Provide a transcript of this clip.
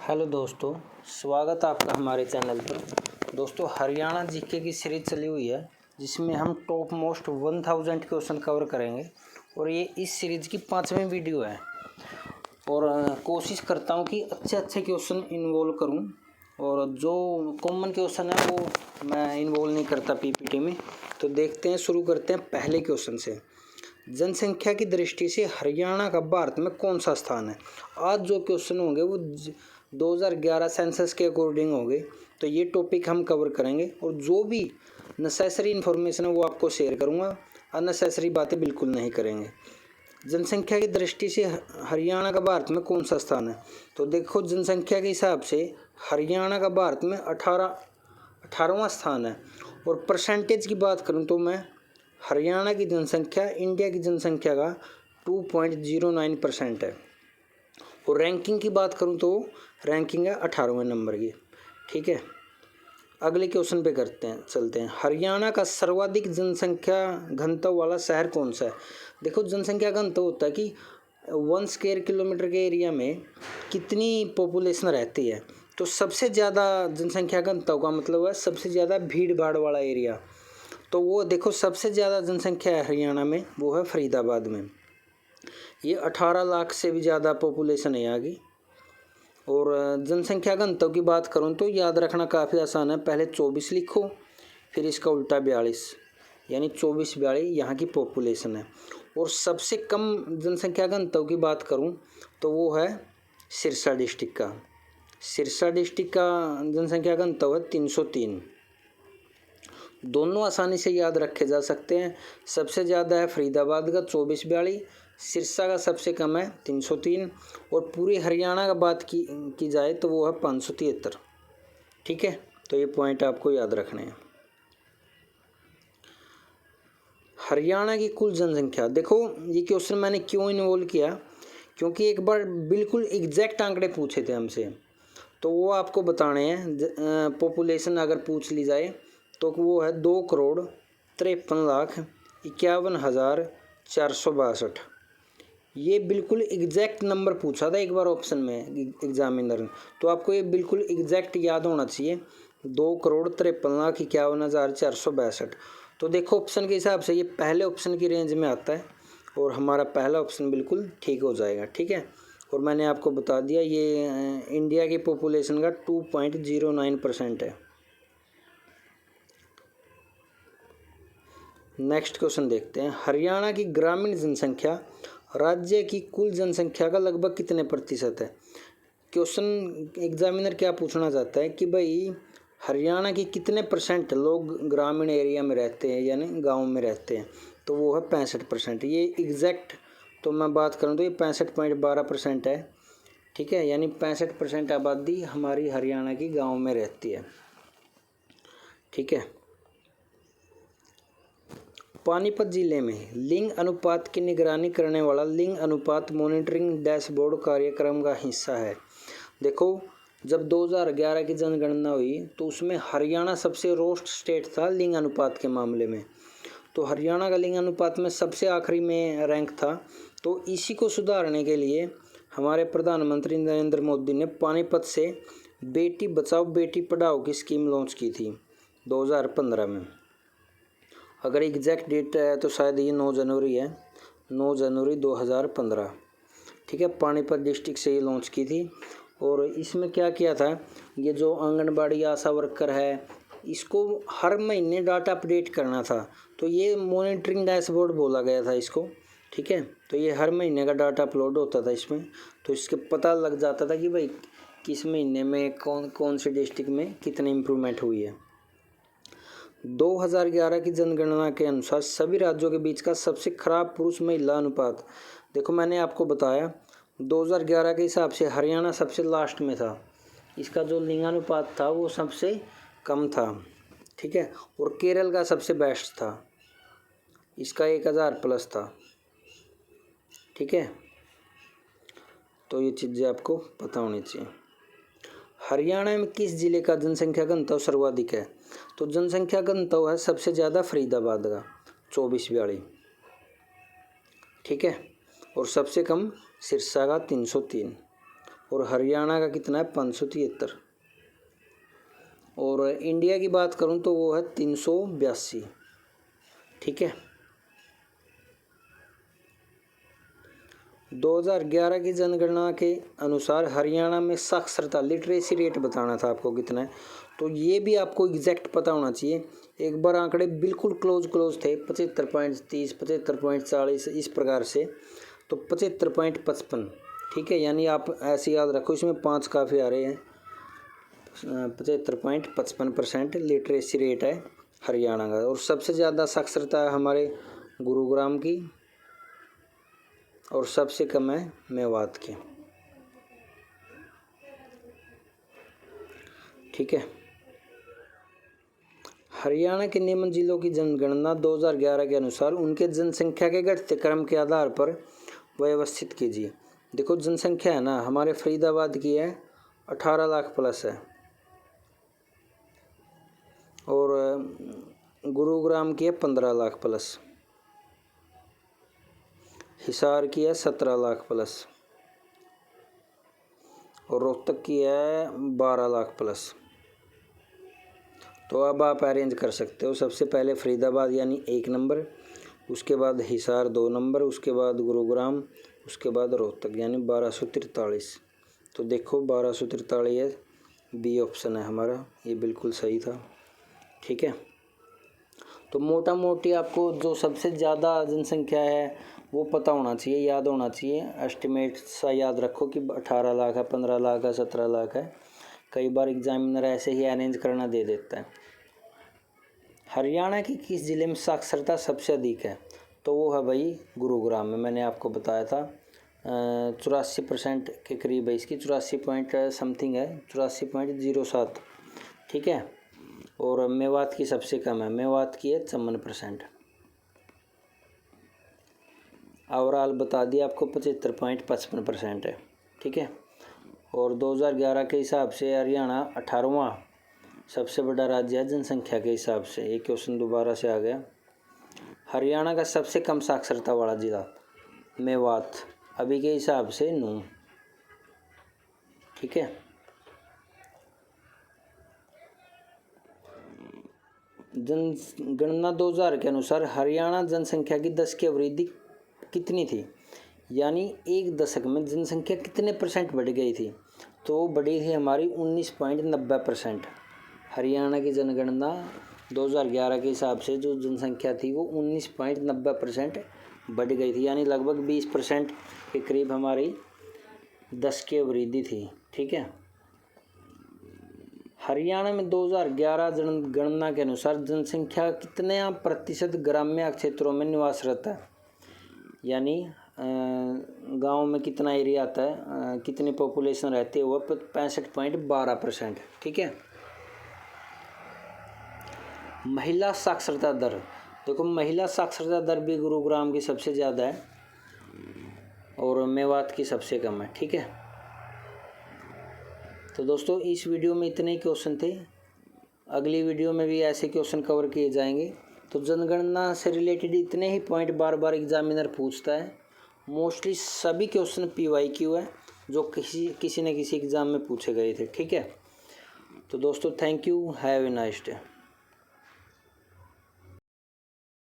Hello दोस्तों, स्वागत है आपका हमारे चैनल पर। दोस्तों, हरियाणा जीके की सीरीज चली हुई है जिसमें हम टॉप मोस्ट 1000 क्वेश्चन कवर करेंगे और ये इस सीरीज की 5वीं वीडियो है। और कोशिश करता हूँ कि अच्छे अच्छे क्वेश्चन इन्वॉल्व करूँ और जो कॉमन क्वेश्चन है वो मैं इन्वॉल्व नहीं करता पीपीटी में। तो देखते हैं, शुरू करते हैं पहले क्वेश्चन से। जनसंख्या की दृष्टि से हरियाणा का भारत में कौन सा स्थान है? आज जो क्वेश्चन होंगे वो 2011 सेंसस के अकॉर्डिंग होंगे, तो ये टॉपिक हम कवर करेंगे और जो भी नेसेसरी इन्फॉर्मेशन है वो आपको शेयर करूँगा। अननेसेसरी बातें बिल्कुल नहीं करेंगे। जनसंख्या की दृष्टि से हरियाणा का भारत में कौन सा स्थान है? तो देखो, जनसंख्या के हिसाब से हरियाणा का भारत में 18वां स्थान है। और परसेंटेज की बात करूँ तो मैं हरियाणा की जनसंख्या इंडिया की जनसंख्या का 2.09% है। और रैंकिंग की बात करूं तो रैंकिंग है 18वें नंबर की। ठीक है, अगले क्वेश्चन पे चलते हैं। हरियाणा का सर्वाधिक जनसंख्या घनत्व वाला शहर कौन सा है? देखो, जनसंख्या घनत्व होता है कि 1 स्क्वायर किलोमीटर के एरिया में कितनी पॉपुलेशन रहती है। तो सबसे ज़्यादा जनसंख्या घनत्व का मतलब है सबसे ज़्यादा भीड़ भाड़ वाला एरिया। तो वो देखो, सबसे ज़्यादा जनसंख्या है हरियाणा में, वो है फरीदाबाद में। ये 18 लाख से भी ज़्यादा पॉपुलेशन है यहाँ की। और जनसंख्या घनत्व की बात करूँ तो याद रखना काफ़ी आसान है। पहले 24 लिखो, फिर इसका उल्टा 42, यानी 24-42 यहाँ की पॉपुलेशन है। और सबसे कम जनसंख्या घनत्व की बात करूँ तो वो है सिरसा डिस्ट्रिक्ट का। सिरसा डिस्ट्रिक्ट का जनसंख्या घनत्व है 303। दोनों आसानी से याद रखे जा सकते हैं। सबसे ज़्यादा है फरीदाबाद का 24-42, सिरसा का सबसे कम है 303। और पूरे हरियाणा का बात की जाए तो वो है 573। ठीक है, तो ये पॉइंट आपको याद रखने हैं। हरियाणा की कुल जनसंख्या, देखो ये क्वेश्चन मैंने क्यों इन्वॉल्व किया, क्योंकि एक बार बिल्कुल एग्जैक्ट आंकड़े पूछे थे हमसे, तो वो आपको बताने हैं। पॉपुलेशन अगर पूछ ली जाए तो वो है 2,53,51,462। ये बिल्कुल एग्जैक्ट नंबर पूछा था एक बार ऑप्शन में एग्जामिनर ने, तो आपको ये बिल्कुल एग्जैक्ट याद होना चाहिए, 2,53,51,462। तो देखो, ऑप्शन के हिसाब से ये पहले ऑप्शन की रेंज में आता है और हमारा पहला ऑप्शन बिल्कुल ठीक हो जाएगा। ठीक है, और मैंने आपको बता दिया ये इंडिया की पॉपुलेशन का 2.09% है। नेक्स्ट क्वेश्चन देखते हैं। हरियाणा की ग्रामीण जनसंख्या राज्य की कुल जनसंख्या का लगभग कितने प्रतिशत है? क्वेश्चन एग्जामिनर क्या पूछना चाहता है कि भाई हरियाणा की कितने % लोग ग्रामीण एरिया में रहते हैं, यानी गांव में रहते हैं, तो वो है 65%। ये एग्जैक्ट तो मैं बात करूँ तो ये 65.12% है। ठीक है, यानी 65% आबादी हमारी हरियाणा की गांव में रहती है। ठीक है, पानीपत जिले में लिंग अनुपात की निगरानी करने वाला लिंग अनुपात मॉनिटरिंग डैशबोर्ड कार्यक्रम का हिस्सा है। देखो, जब 2011 की जनगणना हुई तो उसमें हरियाणा सबसे रोस्ट स्टेट था लिंग अनुपात के मामले में। तो हरियाणा का लिंग अनुपात में सबसे आखिरी में रैंक था। तो इसी को सुधारने के लिए हमारे प्रधानमंत्री नरेंद्र मोदी ने पानीपत से बेटी बचाओ बेटी पढ़ाओ की स्कीम लॉन्च की थी 2015 में। अगर एग्जैक्ट डेट है तो शायद ये 9 जनवरी है, 9 जनवरी 2015। ठीक है, पानीपत डिस्ट्रिक्ट से ये लॉन्च की थी। और इसमें क्या किया था, ये जो आंगनबाड़ी आशा वर्कर है इसको हर महीने डाटा अपडेट करना था। तो ये मॉनिटरिंग डैशबोर्ड बोला गया था इसको। ठीक है, तो ये हर महीने का डाटा अपलोड होता था इसमें, तो इसके पता लग जाता था कि भाई किस महीने में कौन कौन से डिस्ट्रिक्ट में कितनी इम्प्रूवमेंट हुई है। 2011 की जनगणना के अनुसार सभी राज्यों के बीच का सबसे खराब पुरुष महिला अनुपात, देखो मैंने आपको बताया 2011 के हिसाब से हरियाणा सबसे लास्ट में था। इसका जो लिंगानुपात था वो सबसे कम था। ठीक है, और केरल का सबसे बेस्ट था, इसका 1000+ था। ठीक है, तो ये चीज़ें आपको पता होनी चाहिए। हरियाणा में किस जिले का जनसंख्या घनत्व सर्वाधिक है? तो जनसंख्या घनत्व है सबसे ज़्यादा फरीदाबाद का 24-42। ठीक है, और सबसे कम सिरसा का 303। और हरियाणा का कितना है 573। और इंडिया की बात करूं तो वो है 382। ठीक है, 2011 की जनगणना के अनुसार हरियाणा में साक्षरता लिटरेसी रेट बताना था आपको कितना है, तो ये भी आपको एग्जैक्ट पता होना चाहिए। एक बार आंकड़े बिल्कुल क्लोज थे 75.30, 75.40 इस प्रकार से, तो 75.55। ठीक है, यानी आप ऐसे याद रखो, इसमें 5 काफ़ी आ रहे हैं। 75.55% लिटरेसी रेट है हरियाणा का। और सबसे ज़्यादा साक्षरता है हमारे गुरुग्राम की, और सबसे कम है मेवात की। ठीक है, हरियाणा के निम्न जिलों की जनगणना 2011 के अनुसार उनके जनसंख्या के घटते क्रम के आधार पर व्यवस्थित कीजिए। देखो जनसंख्या है ना, हमारे फरीदाबाद की है 18 लाख प्लस है, और गुरुग्राम की है 15 लाख प्लस, हिसार की है 17 लाख प्लस, और रोहतक की है 12 लाख प्लस। तो अब आप अरेंज कर सकते हो, सबसे पहले फरीदाबाद यानी 1 नंबर, उसके बाद हिसार 2 नंबर, उसके बाद गुरुग्राम, उसके बाद रोहतक यानी 1243। तो देखो 1243 है, बी ऑप्शन है हमारा, ये बिल्कुल सही था। ठीक है, तो मोटा मोटी आपको जो सबसे ज़्यादा जनसंख्या है वो पता होना चाहिए, याद होना चाहिए। एस्टिमेट सा याद रखो कि 18 लाख है, 15 लाख है, 17 लाख है। कई बार एग्जामिनर ऐसे ही अरेंज करना दे देता है। हरियाणा के किस ज़िले में साक्षरता सबसे अधिक है? तो वो है भाई गुरुग्राम में, मैंने आपको बताया था 84% के करीब है इसकी, 84 पॉइंट समथिंग है, 84.07। ठीक है, और मेवात की सबसे कम है, मेवात की है 54%। ओवरऑल बता दिया आपको 75.55% है। ठीक है, और 2011 के हिसाब से हरियाणा 18वां सबसे बड़ा राज्य है जनसंख्या के हिसाब से। एक क्वेश्चन दोबारा से आ गया। हरियाणा का सबसे कम साक्षरता वाला जिला मेवात, अभी के हिसाब से 9। ठीक है, जनगणना 2000 के अनुसार हरियाणा जनसंख्या की 10 की वृद्धि कितनी थी, यानी एक दशक में जनसंख्या कितने % बढ़ गई थी? तो बढ़ी थी हमारी 19.90%। हरियाणा की जनगणना 2011 के हिसाब से जो जनसंख्या थी वो 19.90% बढ़ गई थी, यानी लगभग 20% के करीब हमारी 10 की वृद्धि थी। ठीक है, हरियाणा में 2011 जनगणना के अनुसार जनसंख्या कितने % ग्राम्य क्षेत्रों में निवासरत है, यानी गांव में कितना एरिया आता है, कितनी पॉपुलेशन रहती है, वह 65.12%। ठीक है, महिला साक्षरता दर, देखो महिला साक्षरता दर भी गुरुग्राम की सबसे ज़्यादा है और मेवात की सबसे कम है। ठीक है, तो दोस्तों इस वीडियो में इतने ही क्वेश्चन थे, अगली वीडियो में भी ऐसे क्वेश्चन कवर किए जाएंगे। तो जनगणना से रिलेटेड इतने ही पॉइंट बार बार एग्जामिनर पूछता है, मोस्टली सभी क्वेश्चन PYQ है जो किसी न किसी एग्ज़ाम में पूछे गए थे। ठीक है, तो दोस्तों thank you, have a nice day.